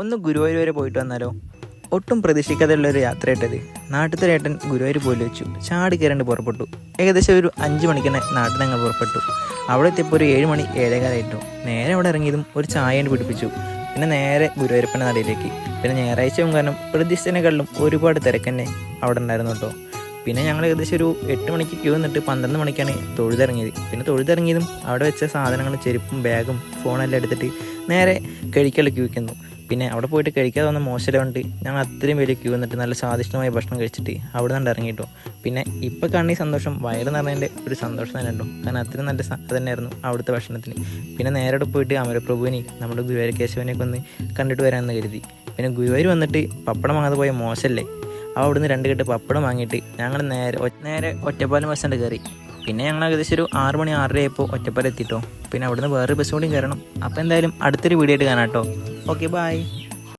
ഒന്ന് ഗുരുവായൂർ വരെ പോയിട്ട് വന്നാലോ? ഒട്ടും പ്രതീക്ഷിക്കാതെയുള്ളൊരു യാത്രയായിട്ടത്. നാട്ടിലത്തെ ഏട്ടൻ ഗുരുവായൂർ പോയി വെച്ചു ചാടി കയറേണ്ടി പുറപ്പെട്ടു. ഏകദേശം ഒരു 5 മണിക്ക് തന്നെ നാട്ടിൽ ഞങ്ങൾ പുറപ്പെട്ടു. അവിടെ എത്തിയപ്പോൾ ഒരു 7 മണി 7:15 നേരെ അവിടെ ഇറങ്ങിയതും ഒരു ചായ കൊണ്ട് പിടിപ്പിച്ചു. പിന്നെ നേരെ ഗുരുവായൂരപ്പൻ്റെ നടയിലേക്ക്. പിന്നെ ഞായറാഴ്ചയും കാരണം പ്രതീക്ഷിച്ചതിനെക്കാളും ഒരുപാട് തിരക്കന്നെ അവിടെ ഉണ്ടായിരുന്നു കേട്ടോ. പിന്നെ ഞങ്ങൾ ഏകദേശം ഒരു 8 മണിക്ക് ക്യൂ നിന്നിട്ട് 12 മണിക്കാണ് തൊഴുതിറങ്ങിയത്. പിന്നെ തൊഴുതിറങ്ങിയതും അവിടെ വെച്ച സാധനങ്ങൾ, ചെരുപ്പും ബാഗും ഫോണെല്ലാം എടുത്തിട്ട് നേരെ കഴിക്കാനുള്ള ക്യൂ വയ്ക്കുന്നു. പിന്നെ അവിടെ പോയിട്ട് കഴിക്കാതെ വന്ന മോശമുണ്ട്. ഞങ്ങൾ അത്രയും വലിയ ക്യൂ നിന്നിട്ട് നല്ല സ്വാദിഷ്ടമായ ഭക്ഷണം കഴിച്ചിട്ട് അവിടെ നിന്ന് ഇറങ്ങിയിട്ടോ. പിന്നെ ഇപ്പോൾ കാണുന്ന ഈ സന്തോഷം വയറ് നിറഞ്ഞതിൻ്റെ ഒരു സന്തോഷം തന്നെ ഉണ്ടോ. കാരണം അത്രയും നല്ല തന്നെയായിരുന്നു അവിടുത്തെ ഭക്ഷണത്തിന്. പിന്നെ നേരെ പോയിട്ട് അമരപ്രഭുവിനെ നമ്മുടെ ഗുരുവായൂർ കേശവനെയൊക്കെ ഒന്ന് കണ്ടിട്ട് വരാമെന്ന് കരുതി. പിന്നെ ഗുരുവായൂർ വന്നിട്ട് പപ്പടം വാങ്ങാതെ പോയ മോശമല്ലേ. അവിടുന്ന് 2 കെട്ട് പപ്പടം വാങ്ങിയിട്ട് ഞങ്ങൾ നേരെ ഒറ്റപ്പാലം ബസ് സ്റ്റാൻഡ് കയറി. പിന്നെ ഞങ്ങൾ ഏകദേശം ഒരു 6 മണി 6:30 ആയപ്പോൾ ഒറ്റപ്പാലം എത്തിയിട്ടോ. പിന്നെ അവിടുന്ന് വേറെ ബസ് കൂടി കയറണം. അപ്പോൾ എന്തായാലും അടുത്തൊരു വീഡിയോ ആയിട്ട് കാണാം കേട്ടോ. Okay, by.